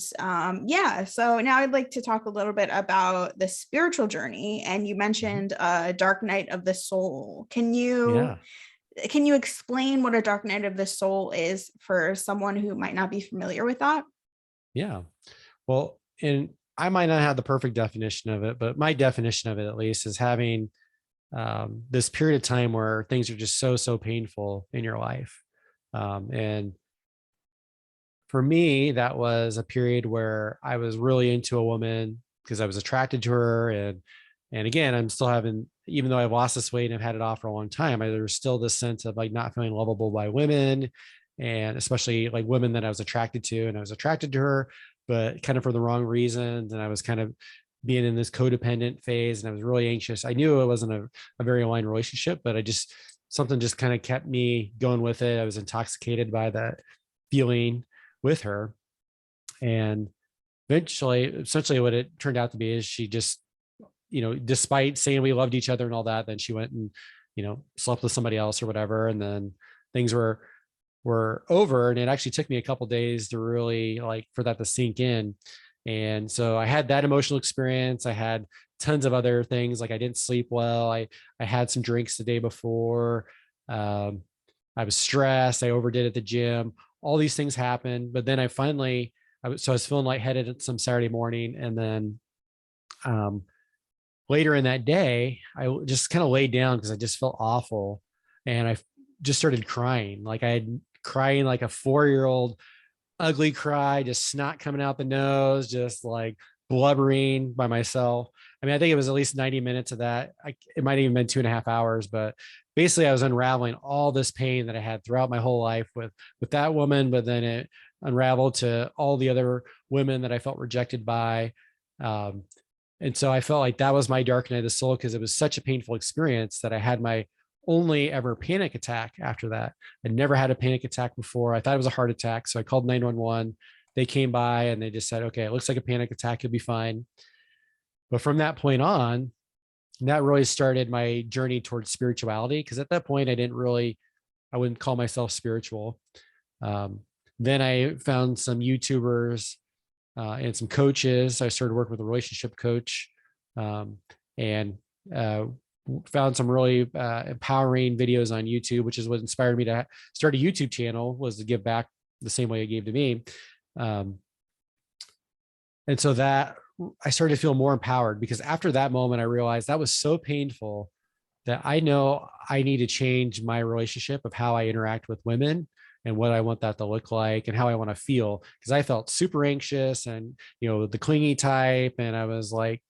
yeah, so now I'd like to talk a little bit about the spiritual journey. And you mentioned dark night of the soul. Can you explain what a dark night of the soul is for someone who might not be familiar with that? Yeah. Well, and I might not have the perfect definition of it, but my definition of it, at least, is having this period of time where things are just so painful in your life. And for me, that was a period where I was really into a woman because I was attracted to her. And again, I'm still having, even though I've lost this weight and I've had it off for a long time, there's still this sense of like not feeling lovable by women, and especially like women that I was attracted to. And I was attracted to her, but kind of for the wrong reasons. And I was kind of being in this codependent phase, and I was really anxious. I knew it wasn't a very aligned relationship, but something just kind of kept me going with it. I was intoxicated by that feeling with her. And essentially what it turned out to be is she just, despite saying we loved each other and all that, then she went and, slept with somebody else or whatever. And then things were over. And it actually took me a couple of days to really like for that to sink in. And so I had that emotional experience. I had tons of other things. Like I didn't sleep well. I had some drinks the day before. I was stressed. I overdid at the gym. All these things happened. But then I was feeling lightheaded some Saturday morning. And then later in that day, I just kind of laid down because I just felt awful. And I just started crying. Like I had crying like a 4-year-old ugly cry, just snot coming out the nose, just like blubbering by myself. I mean, I think it was at least 90 minutes of that. It might have even been 2.5 hours, but basically I was unraveling all this pain that I had throughout my whole life with that woman, but then it unraveled to all the other women that I felt rejected by. And so I felt like that was my dark night of the soul, because it was such a painful experience that I had my only ever panic attack after that. I'd never had a panic attack before. I thought it was a heart attack. So I called 911. They came by and they just said, okay, it looks like a panic attack. You'll be fine. But from that point on, that really started my journey towards spirituality. Because at that point, I wouldn't call myself spiritual. Then I found some YouTubers and some coaches. I started working with a relationship coach, and found some really empowering videos on YouTube, which is what inspired me to start a YouTube channel, was to give back the same way it gave to me. And so that I started to feel more empowered, because after that moment, I realized that was so painful that I know I need to change my relationship of how I interact with women and what I want that to look like and how I want to feel. Because I felt super anxious and, the clingy type. And I was like,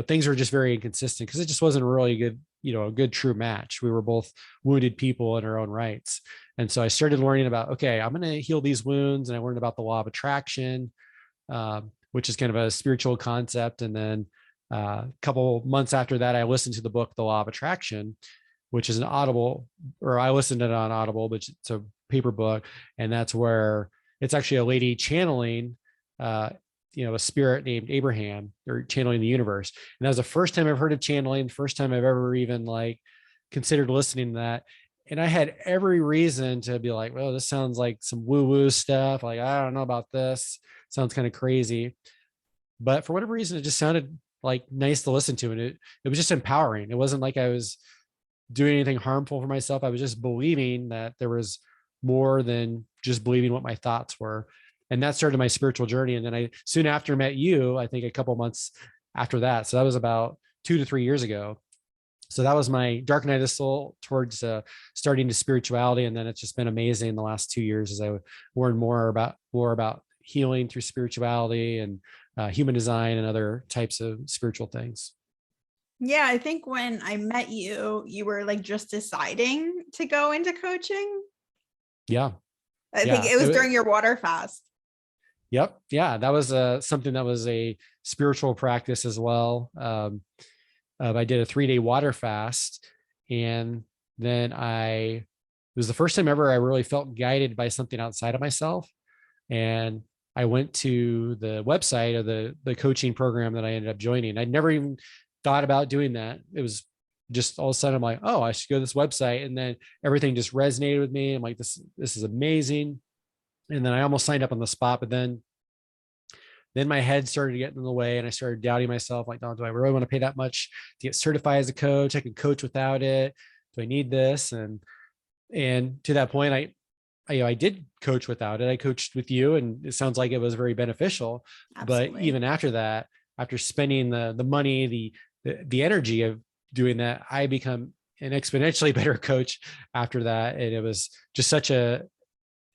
things were just very inconsistent because it just wasn't really a good true match. We were both wounded people in our own rights. And so I started learning about, okay, I'm going to heal these wounds. And I learned about the law of attraction, which is kind of a spiritual concept. And then a couple months after that, I listened to the book, The Law of Attraction, which is I listened to it on Audible, but it's a paper book. And that's where it's actually a lady channeling, a spirit named Abraham, or channeling the universe. And that was the first time I've heard of channeling, first time I've ever even like considered listening to that. And I had every reason to be like, well, this sounds like some woo woo stuff. Like, I don't know about this. Sounds kind of crazy. But for whatever reason, it just sounded like nice to listen to. And it was just empowering. It wasn't like I was doing anything harmful for myself. I was just believing that there was more than just believing what my thoughts were. And that started my spiritual journey. And then I soon after met you, I think a couple months after that. So that was about 2 to 3 years ago. So that was my dark night of the soul towards starting to spirituality. And then it's just been amazing in the last 2 years as I learned more about healing through spirituality and human design and other types of spiritual things. Yeah, I think when I met you, you were like just deciding to go into coaching. Yeah. I think it was during your water fast. Yep. Yeah. That was something that was a spiritual practice as well. I did a 3-day water fast, and then it was the first time ever I really felt guided by something outside of myself. And I went to the website of the coaching program that I ended up joining. I'd never even thought about doing that. It was just all of a sudden I'm like, oh, I should go to this website. And then everything just resonated with me. I'm like, this is amazing. And then I almost signed up on the spot, but then my head started getting in the way and I started doubting myself. Like, oh, do I really want to pay that much to get certified as a coach? I could coach without it. Do I need this? And to that point, I did coach without it. I coached with you, and it sounds like it was very beneficial. Absolutely. But even after that, after spending the money, the energy of doing that, I become an exponentially better coach after that. And it was just such an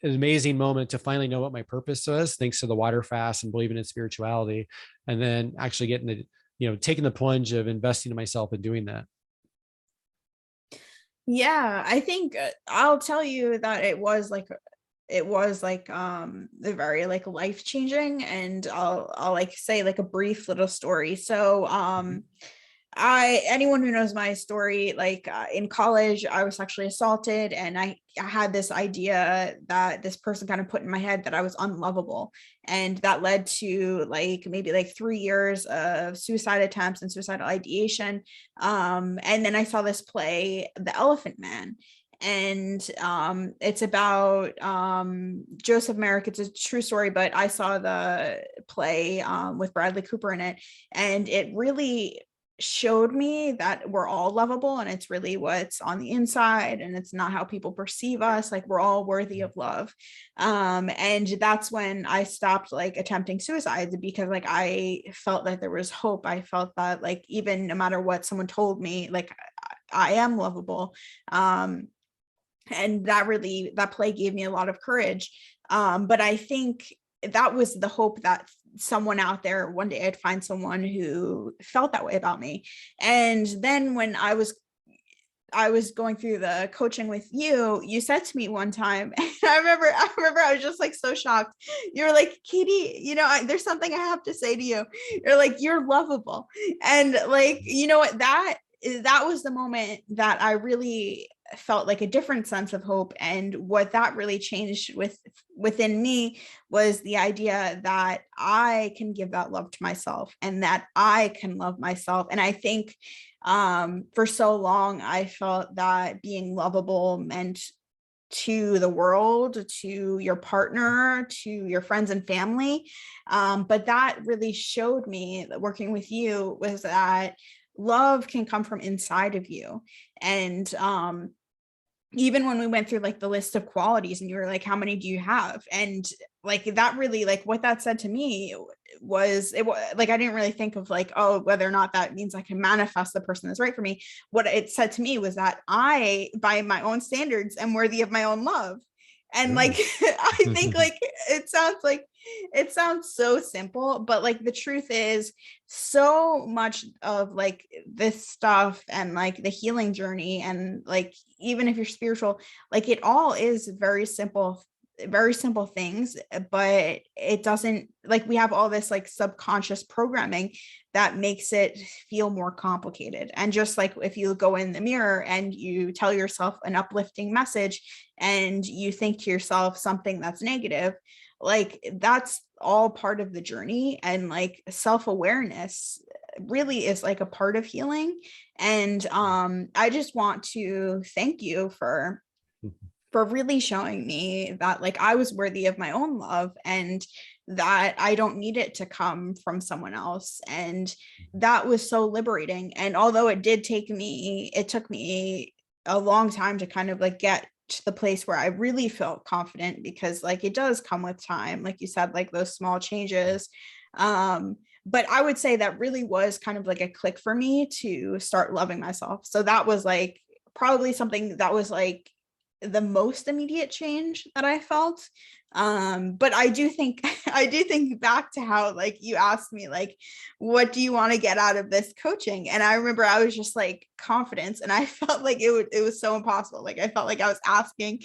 amazing moment to finally know what my purpose was, thanks to the water fast and believing in spirituality, and then actually getting taking the plunge of investing in myself and doing that. Yeah, I think I'll tell you that it was like very like life changing, and I'll like say like a brief little story. So anyone who knows my story, like in college, I was sexually assaulted, and I had this idea that this person kind of put in my head that I was unlovable. And that led to like maybe like 3 years of suicide attempts and suicidal ideation. And then I saw this play, The Elephant Man. And it's about Joseph Merrick. It's a true story, but I saw the play with Bradley Cooper in it, and it really showed me that we're all lovable, and it's really what's on the inside, and it's not how people perceive us. Like, we're all worthy of love. And that's when I stopped like attempting suicide, because like I felt that there was hope. I felt that like even no matter what someone told me, like I am lovable. And that play gave me a lot of courage. But I think that was the hope that someone out there, one day I'd find someone who felt that way about me. And then when I was going through the coaching with you, you said to me one time, and I remember I was just like so shocked. You're like, Katie, there's something I have to say to you. You're like, you're lovable. And like, you know what, that was the moment that I really felt like a different sense of hope. And what that really changed within me was the idea that I can give that love to myself, and that I can love myself. And I think for so long I felt that being lovable meant to the world, to your partner, to your friends and family. But that really showed me that working with you was that love can come from inside of you. And even when we went through like the list of qualities, and you were like, how many do you have? And like that really, like what that said to me was, like I didn't really think of like, oh, whether or not that means I can manifest the person that's right for me. What it said to me was that I, by my own standards, am worthy of my own love. And like I think like it sounds so simple, but like the truth is, so much of like this stuff and like the healing journey, and like even if you're spiritual, like it all is very simple things. But it doesn't, like, we have all this like subconscious programming that makes it feel more complicated. And just like if you go in the mirror and you tell yourself an uplifting message, and you think to yourself something that's negative, like that's all part of the journey. And like self-awareness really is like a part of healing. And I just want to thank you for really showing me that like I was worthy of my own love, and that I don't need it to come from someone else. And that was so liberating. And although it took me a long time to kind of like get to the place where I really felt confident, because like it does come with time, like you said, like those small changes. But I would say that really was kind of like a click for me to start loving myself. So that was like probably something that was like the most immediate change that I felt. But I do think I do think back to how like you asked me like, what do you want to get out of this coaching? And I remember I was just like confidence, and I felt like it was so impossible. Like I felt like I was asking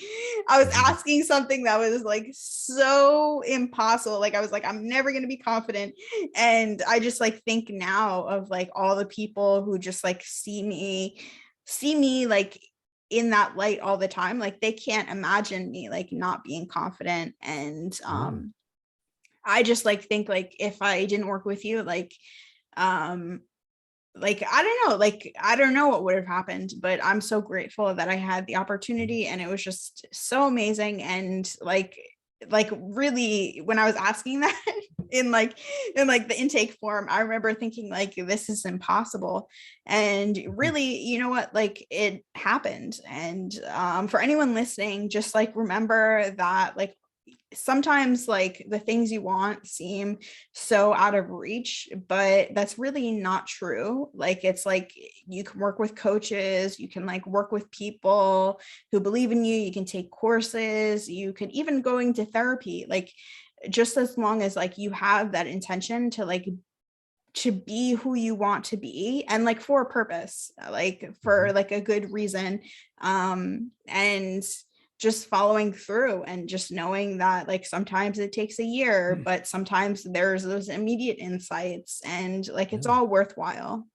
something that was like so impossible. Like I was like, I'm never gonna be confident. And I just like think now of like all the people who just like see me like in that light all the time. Like they can't imagine me like not being confident. And Yeah. I just like think like if I didn't work with you, um I don't know what would have happened, but I'm so grateful that I had the opportunity, and it was just so amazing. And like really when I was asking that in like the intake form, I remember thinking like this is impossible. And really, you know what, like it happened. And for anyone listening, just like remember that like sometimes like the things you want seem so out of reach, but that's really not true. Like it's like you can work with coaches, you can like work with people who believe in you, you can take courses, you can even go into therapy, like just as long as like you have that intention to like to be who you want to be, and like for a purpose, like for like a good reason. And just following through, and just knowing that like sometimes it takes a year, but sometimes there's those immediate insights, and like it's Yeah. all worthwhile.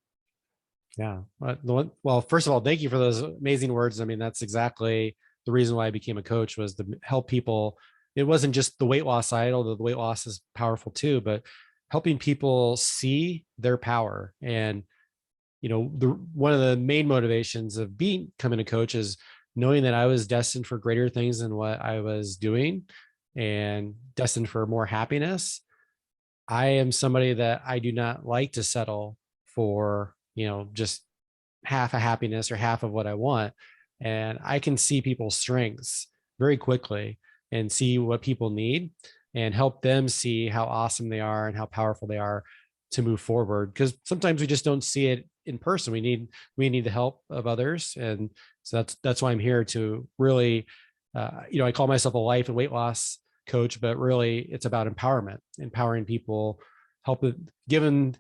Yeah. Well, first of all, thank you for those amazing words. I mean, that's exactly the reason why I became a coach, was to help people. It wasn't just the weight loss side, although the weight loss is powerful too, but helping people see their power. And, one of the main motivations of becoming a coach is knowing that I was destined for greater things than what I was doing, and destined for more happiness. I am somebody that I do not like to settle for, just half a happiness or half of what I want. And I can see people's strengths very quickly and see what people need, and help them see how awesome they are and how powerful they are to move forward. Because sometimes we just don't see it in person. We need the help of others. And so that's why I'm here to really, I call myself a life and weight loss coach, but really it's about empowerment, empowering people, helping giving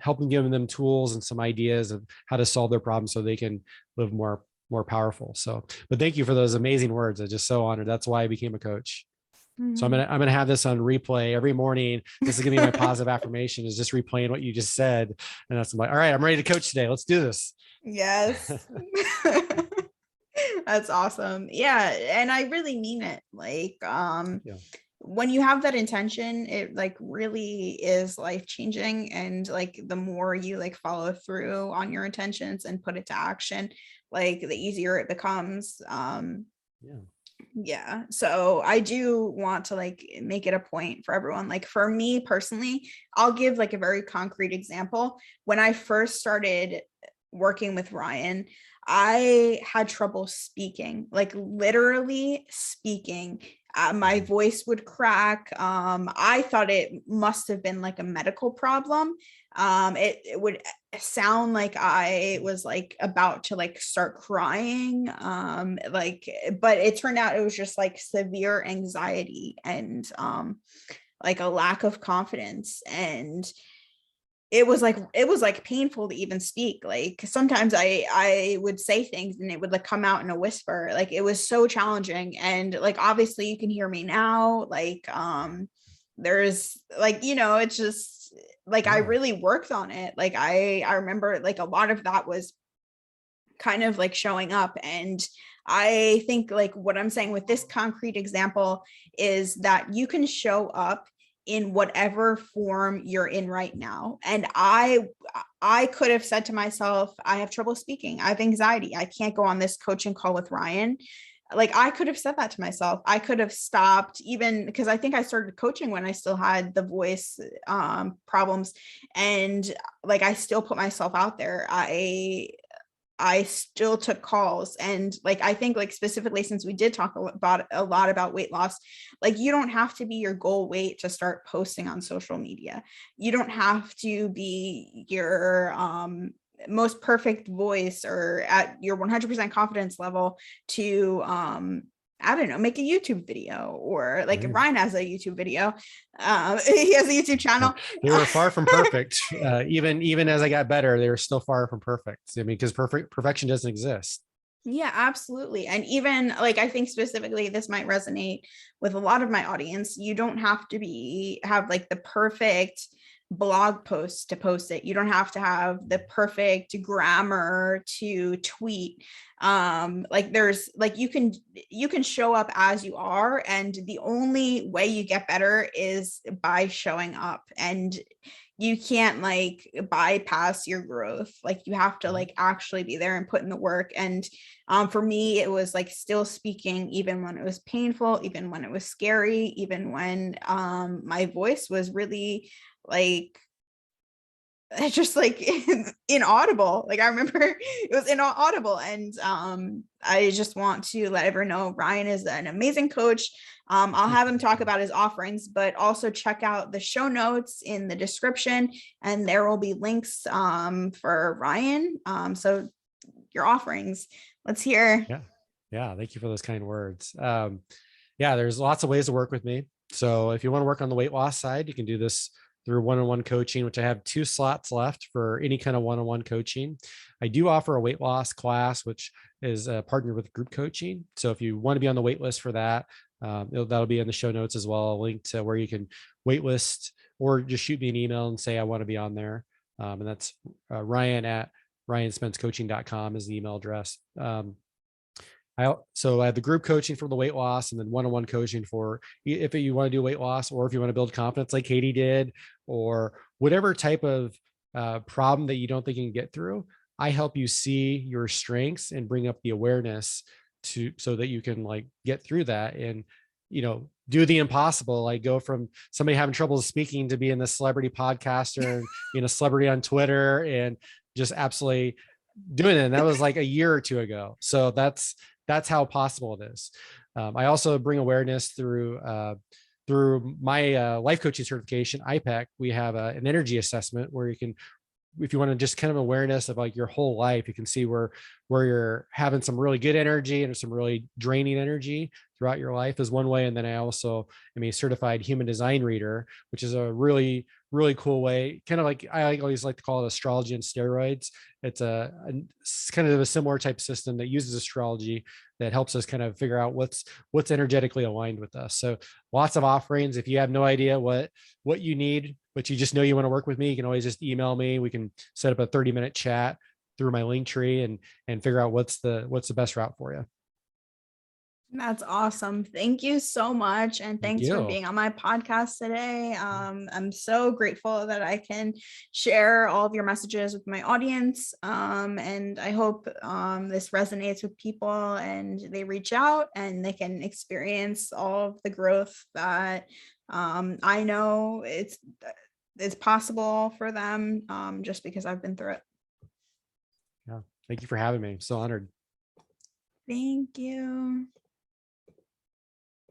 them tools and some ideas of how to solve their problems so they can live more powerful. So, but thank you for those amazing words. I'm just so honored. That's why I became a coach. So I'm gonna have this on replay every morning. This is gonna be my positive affirmation, is just replaying what you just said. And that's like, all right, I'm ready to coach today. Let's do this. Yes. That's awesome. Yeah, and I really mean it. Like Yeah. when you have that intention, it like really is life changing. And like the more you like follow through on your intentions and put it to action, like the easier it becomes. Yeah. Yeah, so I do want to like make it a point for everyone. Like for me personally, I'll give like a very concrete example. When I first started working with Ryan, I had trouble speaking, like literally speaking. My voice would crack. I thought it must have been like a medical problem. It would sound like I was like about to like start crying. But it turned out it was just like severe anxiety, and like a lack of confidence. And it was like painful to even speak. Like sometimes I would say things and it would like come out in a whisper. Like it was so challenging. And like obviously you can hear me now. Like there's like, it's just like I Yeah. really worked on it. Like I remember like a lot of that was kind of like showing up. And I think like what I'm saying with this concrete example is that you can show up in whatever form you're in right now. And I could have said to myself, I have trouble speaking. I have anxiety. I can't go on this coaching call with Ryan. Like I could have said that to myself. I could have stopped, even because I think I started coaching when I still had the voice problems, and like I still put myself out there. I still took calls, and like I think like specifically since we did talk about a lot about weight loss, like you don't have to be your goal weight to start posting on social media. You don't have to be your most perfect voice or at your 100% confidence level to I don't know, make a YouTube video, or like Right. Ryan has a YouTube video. He has a YouTube channel. They were far from perfect. Even as I got better, they were still far from perfect. I mean, because perfection doesn't exist. Yeah, absolutely. And even like I think specifically this might resonate with a lot of my audience. You don't have to have like the perfect blog post to post it. You don't have to have the perfect grammar to tweet. Like there's like you can show up as you are, and the only way you get better is by showing up. And you can't like bypass your growth. Like you have to like actually be there and put in the work. And for me, it was like still speaking, even when it was painful, even when it was scary, even when my voice was really like just like inaudible. Like I remember it was inaudible. And I just want to let everyone know Ryan is an amazing coach. I'll have him talk about his offerings, but also check out the show notes in the description, and there will be links for Ryan. So your offerings, let's hear. Yeah. Thank you for those kind words. Yeah, there's lots of ways to work with me. So if you want to work on the weight loss side, you can do this through one-on-one coaching, which I have 2 slots left for any kind of one-on-one coaching. I do offer a weight loss class, which is partnered with group coaching. So if you want to be on the wait list for that, that'll be in the show notes as well, a link to where you can wait list, or just shoot me an email and say, I want to be on there. And that's Ryan at ryanspencecoaching.com is the email address. So I have the group coaching for the weight loss, and then one-on-one coaching for if you want to do weight loss, or if you want to build confidence like Katie did, or whatever type of problem that you don't think you can get through. I help you see your strengths and bring up the awareness so that you can like get through that and, do the impossible, like go from somebody having trouble speaking to being a celebrity podcaster and being a celebrity on Twitter and just absolutely doing it. And that was like a year or two ago. So that's how possible it is. I also bring awareness through my life coaching certification, IPEC. We have an energy assessment where you can, if you want to just kind of awareness of like your whole life, you can see where you're having some really good energy and some really draining energy throughout your life is one way. And then I also am a certified human design reader, which is a really, really cool way. Kind of like, I always like to call it astrology and steroids. It's kind of a similar type system that uses astrology that helps us kind of figure out what's energetically aligned with us. So lots of offerings. If you have no idea what you need, but you just know you want to work with me, you can always just email me. We can set up a 30-minute chat through my link tree and figure out what's the best route for you. That's awesome. Thank you so much. And Thank thanks for you. being on my podcast today. I'm so grateful that I can share all of your messages with my audience. And I hope this resonates with people and they reach out and they can experience all of the growth that I know it's possible for them just because I've been through it. Yeah. Thank you for having me. I'm so honored. Thank you.